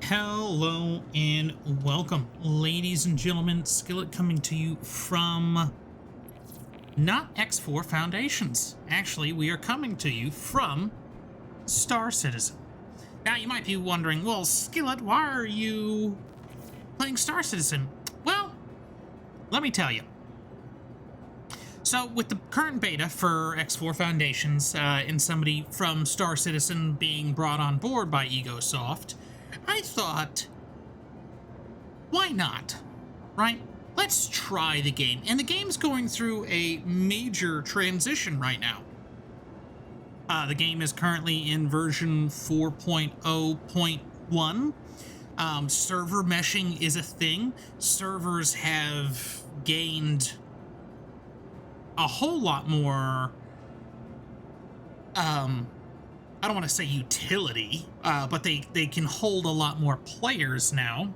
Hello and welcome, ladies and gentlemen. Skillet coming to you from not X4 Foundations. Actually, we are coming to you from StarCitizen. Now, you might be wondering, well, Skillet, why are you playing StarCitizen? Well, let me tell you. So, with the current beta for X4 Foundations and somebody from StarCitizen being brought on board by EgoSoft, I thought, why not, right? Let's try the game. And the game's going through a major transition right now. The game is currently in version 4.0.1. Server meshing is a thing. Servers have gained a whole lot more, I don't want to say utility, but they can hold a lot more players now.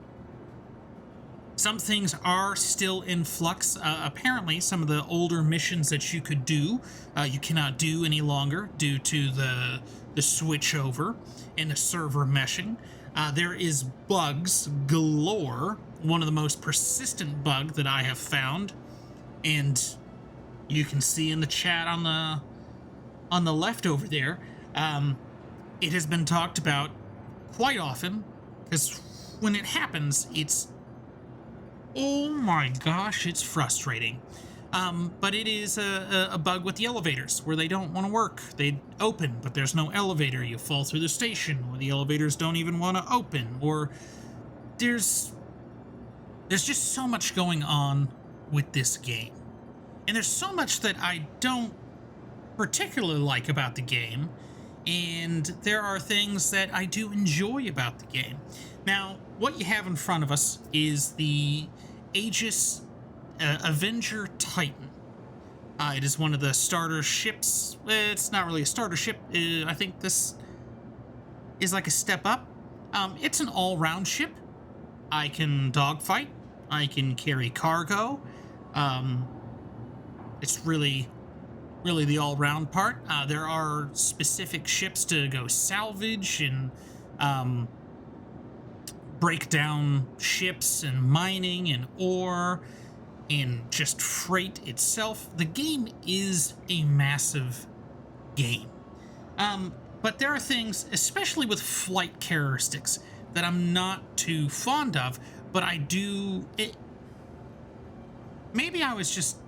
Some things are still in flux. Apparently, some of the older missions that you could do, you cannot do any longer due to the switchover and the server meshing. There is bugs galore. One of the most persistent bug that I have found, and you can see in the chat on the left over there. It has been talked about quite often, because when it happens, it's, oh my gosh, it's frustrating. But it is a bug with the elevators, where they don't want to work. They open, but there's no elevator. You fall through the station, or the elevators don't even want to open, or there's just so much going on with this game. And there's so much that I don't particularly like about the game, and there are things that I do enjoy about the game. Now, what you have in front of us is the Aegis Avenger Titan. It is one of the starter ships. It's not really a starter ship. I think this is like a step up. It's an all-round ship. I can dogfight. I can carry cargo. It's really the all-round part. There are specific ships to go salvage and break down ships and mining and ore and just freight itself. The game is a massive game. But there are things, especially with flight characteristics, that I'm not too fond of, but I do... Maybe I was just...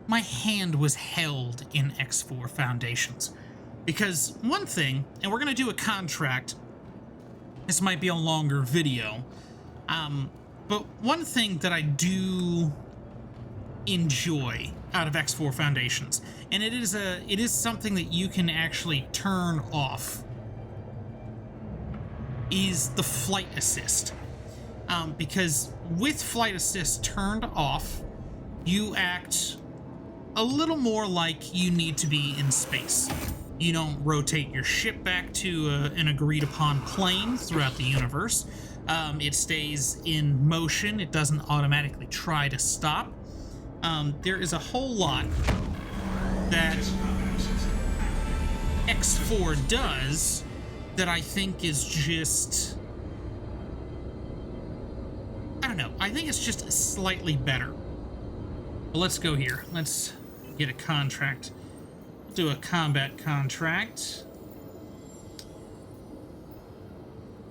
My hand was held in X4 Foundations. Because one thing, and we're going to do a contract, this might be a longer video, but one thing that I do enjoy out of X4 Foundations, and it is something that you can actually turn off, is the flight assist. Because with flight assist turned off, you act a little more like you need to be in space. You don't rotate your ship back to an agreed upon plane throughout the universe. It stays in motion. It doesn't automatically try to stop. There is a whole lot that X4 does that I think is just... I don't know. I think it's just slightly better. Well, let's go here. Let's get a contract. Do a combat contract.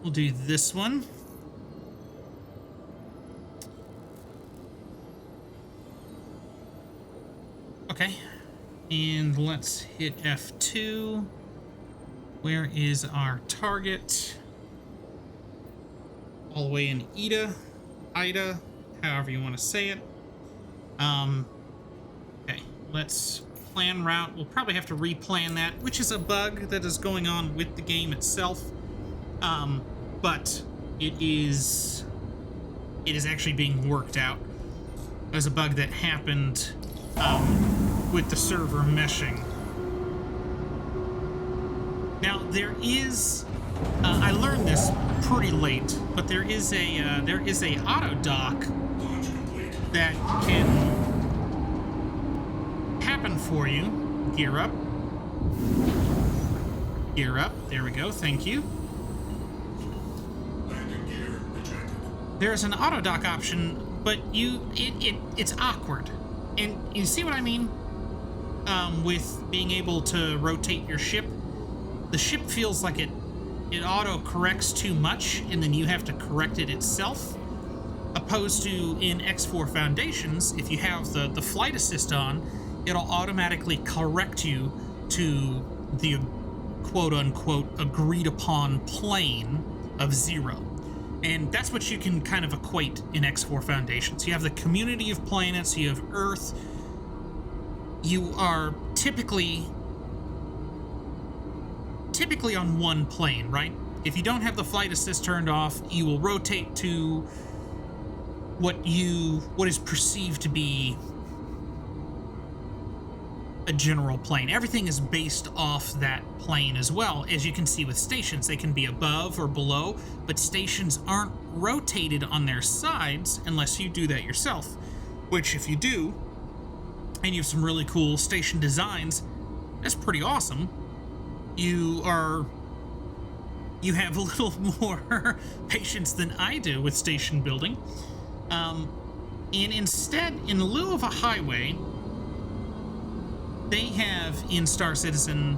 We'll do this one. Okay. And let's hit F2. Where is our target? All the way in Ida, however you want to say it. Okay, let's plan route. We'll probably have to replan that, which is a bug that is going on with the game itself. But it is actually being worked out as a bug that happened with the server meshing. Now there is, I learned this pretty late, but there is a auto dock that can happen for you. Gear up. Gear up. There we go. Thank you. There's an auto dock option, but it's awkward. And you see what I mean? With being able to rotate your ship, the ship feels like it auto corrects too much, and then you have to correct it itself. Opposed to in X4 Foundations, if you have the flight assist on, it'll automatically correct you to the quote-unquote agreed-upon plane of 0. And that's what you can kind of equate in X4 Foundations. You have the community of planets, you have Earth. You are typically on one plane, right? If you don't have the flight assist turned off, you will rotate to what is perceived to be a general plane. Everything is based off that plane as well. As you can see with stations, they can be above or below, but stations aren't rotated on their sides unless you do that yourself, which if you do, and you have some really cool station designs, that's pretty awesome. You have a little more patience than I do with station building. And instead, in lieu of a highway, they have in StarCitizen,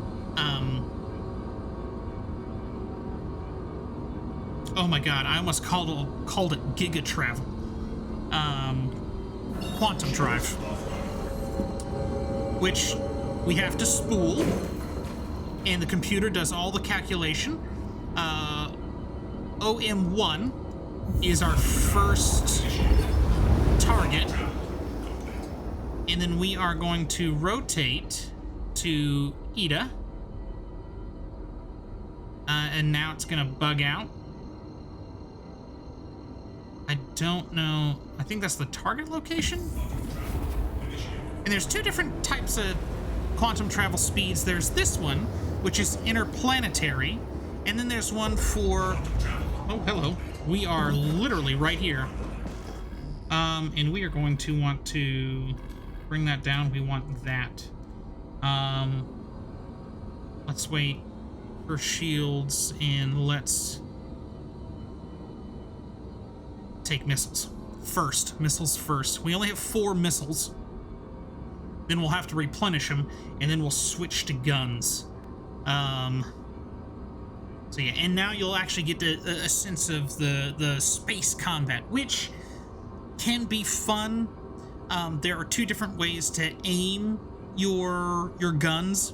oh my god, I almost called it Giga Travel. Quantum Drive, which we have to spool, and the computer does all the calculation. OM1 is our first target, and then we are going to rotate to Ida, and now it's gonna bug out. I don't know, I think that's the target location? And there's two different types of quantum travel speeds. There's this one, which is interplanetary, and then there's one for, oh, hello. We are literally right here. And we are going to want to bring that down. We want that. Let's wait for shields, and let's take missiles first. Missiles first. We only have 4 missiles. Then we'll have to replenish them, and then we'll switch to guns. So yeah, and now you'll actually get a sense of the space combat, which can be fun. There are 2 different ways to aim your guns.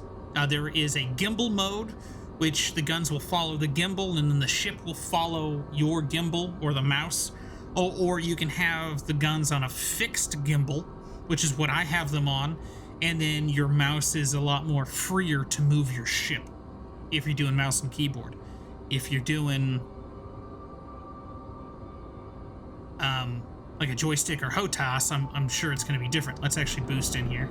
There is a gimbal mode, which the guns will follow the gimbal, and then the ship will follow your gimbal or the mouse. Or you can have the guns on a fixed gimbal, which is what I have them on, and then your mouse is a lot more freer to move your ship if you're doing mouse and keyboard. If you're doing like a joystick or HOTAS, I'm sure it's going to be different. Let's actually boost in here.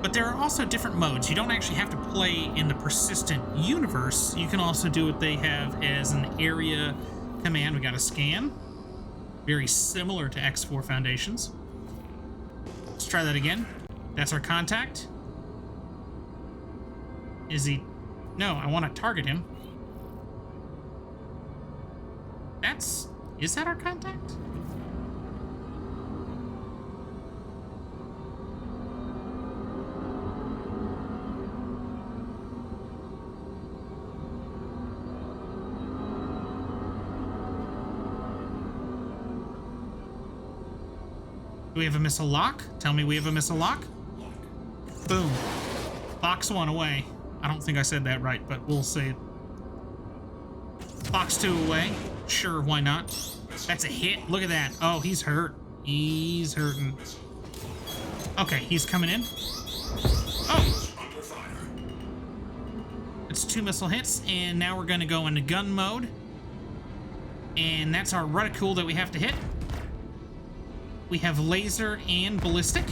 But there are also different modes. You don't actually have to play in the persistent universe. You can also do what they have as an area command. We got a scan. Very similar to X4 Foundations. Let's try that again. That's our contact. Is he... No, I want to target him. That's... Is that our contact? Do we have a missile lock? Tell me we have a missile lock. Boom. Box 1 away. I don't think I said that right, but we'll say it. Box 2 away. Sure, why not? That's a hit. Look at that. Oh, he's hurt. He's hurting. Okay, he's coming in. Oh! It's 2 missile hits, and now we're going to go into gun mode. And that's our reticule that we have to hit. We have laser and ballistic.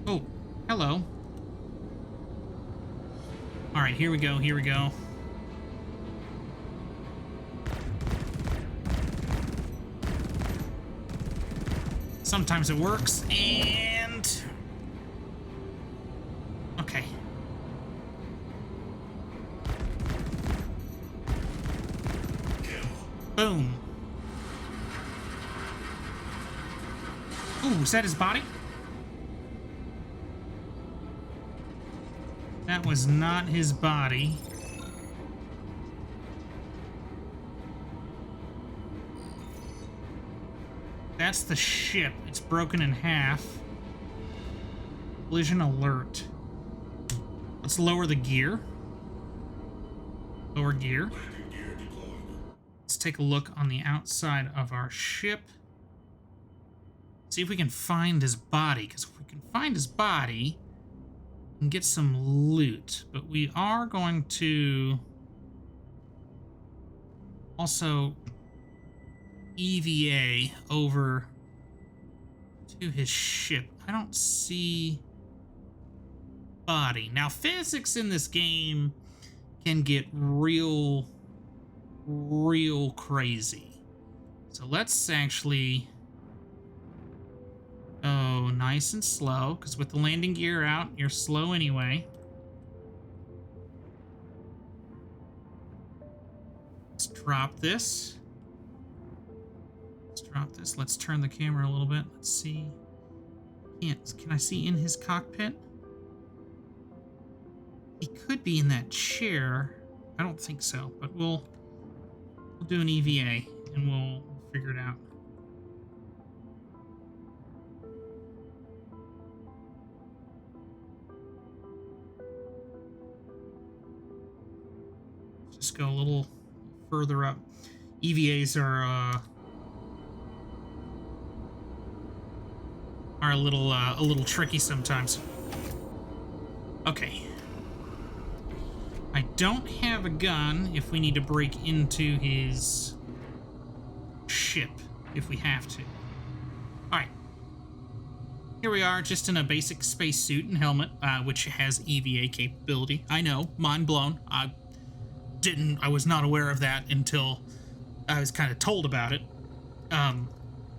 Oh, hello. All right, here we go, here we go. Sometimes it works, and... Okay. Boom. Ooh, is that his body? That was not his body. That's the ship. It's broken in half. Collision alert. Let's lower the gear. Lower gear. Let's take a look on the outside of our ship. See if we can find his body, because if we can find his body, we can get some loot. But we are going to also EVA over to his ship. I don't see body. Now, physics in this game can get real crazy. So let's actually go nice and slow, because with the landing gear out, you're slow anyway. Let's drop this. Drop this. Let's turn the camera a little bit. Let's see. Can I see in his cockpit? He could be in that chair. I don't think so, but we'll do an EVA and we'll figure it out. Just go a little further up. EVAs are a little tricky sometimes. Okay. I don't have a gun if we need to break into his ship, if we have to. Alright. Here we are, just in a basic spacesuit and helmet, which has EVA capability. I know, mind blown. I was not aware of that until I was kind of told about it.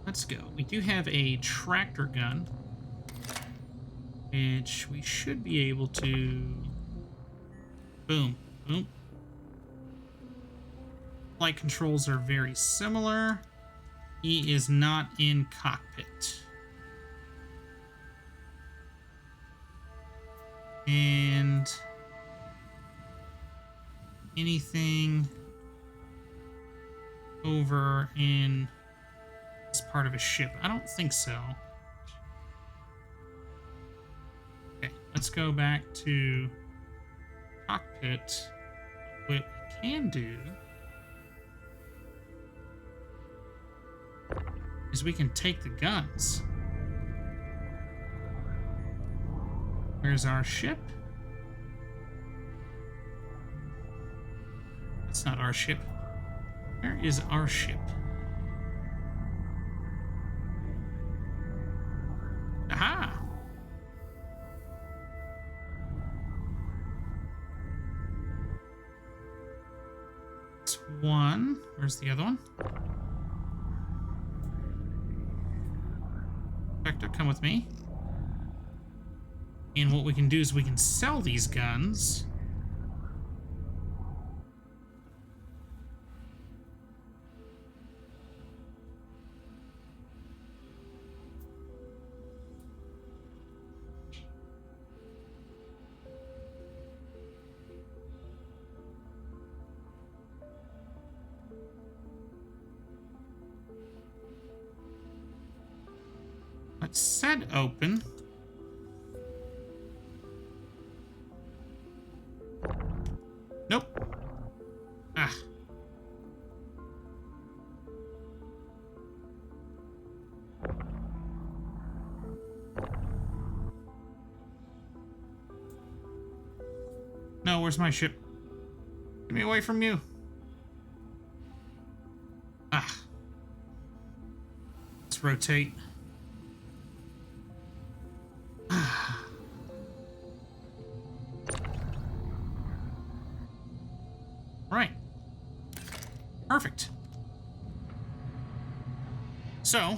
Let's go. We do have a tractor gun, which we should be able to... Boom. Boom. Flight controls are very similar. He is not in cockpit. And... anything over in... this part of a ship? I don't think so. Okay, let's go back to cockpit. What we can do is we can take the guns. Where's our ship? That's not our ship. Where is our ship? Aha! That's one. Where's the other one? Vector, come with me. And what we can do is we can sell these guns. Let's set open. Nope. Ah. No, where's my ship? Get me away from you. Ah. Let's rotate. Right. Perfect. So,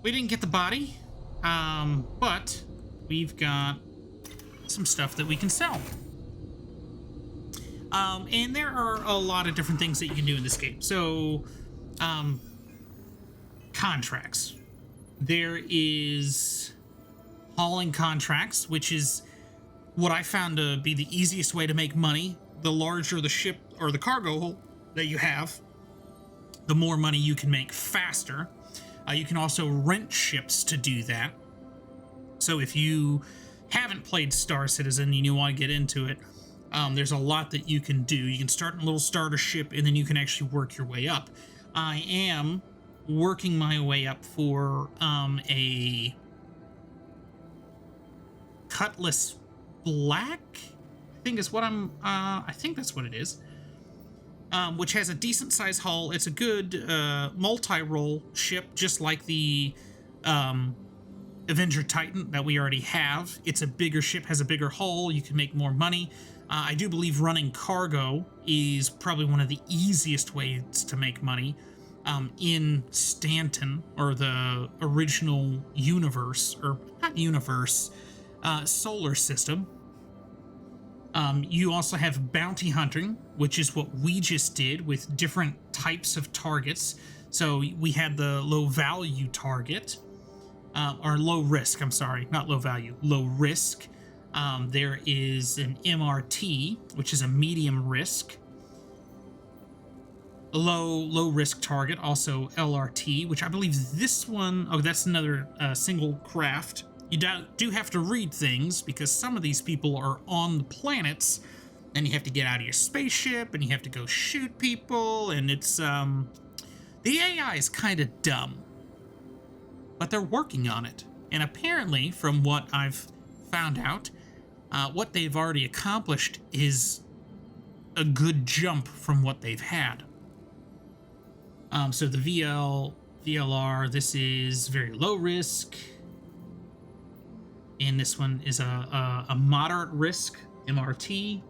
We didn't get the body, but we've got some stuff that we can sell. And there are a lot of different things that you can do in this game. So, contracts. There is hauling contracts, which is what I found to be the easiest way to make money. The larger the ship or the cargo that you have, the more money you can make faster. You can also rent ships to do that. So if you haven't played StarCitizen and you want to get into it, there's a lot that you can do. You can start in a little starter ship, and then you can actually work your way up. I am working my way up for a Cutlass Black, I think is what I think that's what it is. Which has a decent size hull. It's a good multi-role ship, just like the Avenger Titan that we already have. It's a bigger ship, has a bigger hull. You can make more money. I do believe running cargo is probably one of the easiest ways to make money in Stanton, or the original universe, or not universe, solar system. You also have bounty hunting, which is what we just did with different types of targets. So we had the low value target, or low risk, I'm sorry, not low value, low risk. There is an MRT, which is a medium risk. A low risk target, also LRT, which I believe this one, oh, that's another single craft. You do have to read things, because some of these people are on the planets, and you have to get out of your spaceship, and you have to go shoot people, and it's, the AI is kind of dumb. But they're working on it. And apparently, from what I've found out, what they've already accomplished is a good jump from what they've had. So the VLR, this is very low risk. And this one is a moderate risk MRT.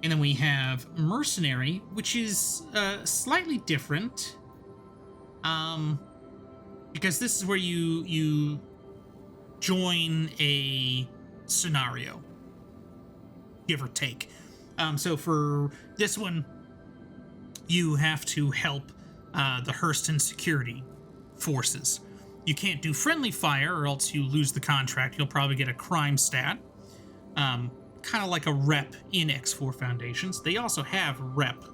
And then we have Mercenary, which is slightly different. Because this is where you join a scenario, give or take. So for this one, you have to help the Hurston security forces. You can't do friendly fire, or else you lose the contract. You'll probably get a crime stat. Kind of like a rep in X4 Foundations. They also have rep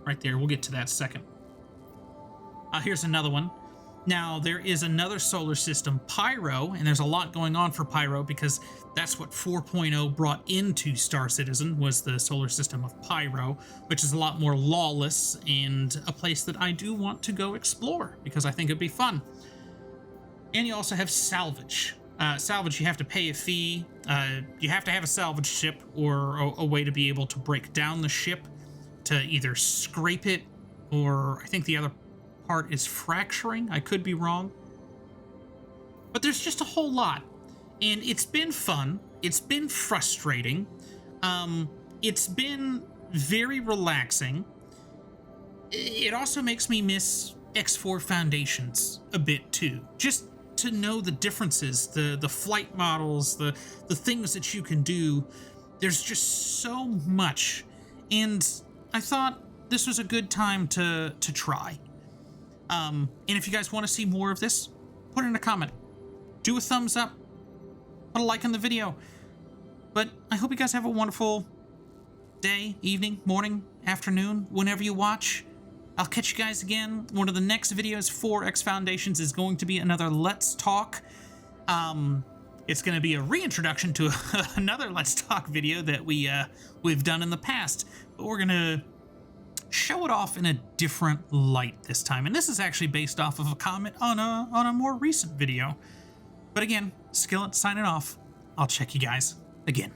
right there. We'll get to that second. Here's another one. Now, there is another solar system, Pyro, and there's a lot going on for Pyro, because that's what 4.0 brought into StarCitizen, was the solar system of Pyro, which is a lot more lawless, and a place that I do want to go explore, because I think it'd be fun. And you also have salvage. Salvage, you have to pay a fee. You have to have a salvage ship, or a way to be able to break down the ship to either scrape it, or I think the other part is fracturing. I could be wrong. But there's just a whole lot. And it's been fun. It's been frustrating. It's been very relaxing. It also makes me miss X4 Foundations a bit too. Just to know the differences, the flight models, the things that you can do. There's just so much. And I thought this was a good time to try. And if you guys want to see more of this, put in a comment. Do a thumbs up. Put a like on the video. But I hope you guys have a wonderful day, evening, morning, afternoon, whenever you watch. I'll catch you guys again. One of the next videos for X Foundations is going to be another Let's Talk. It's going to be a reintroduction to another Let's Talk video that we've done in the past. But we're going to show it off in a different light this time. And this is actually based off of a comment on a more recent video. But again, Skillet signing off. I'll check you guys again.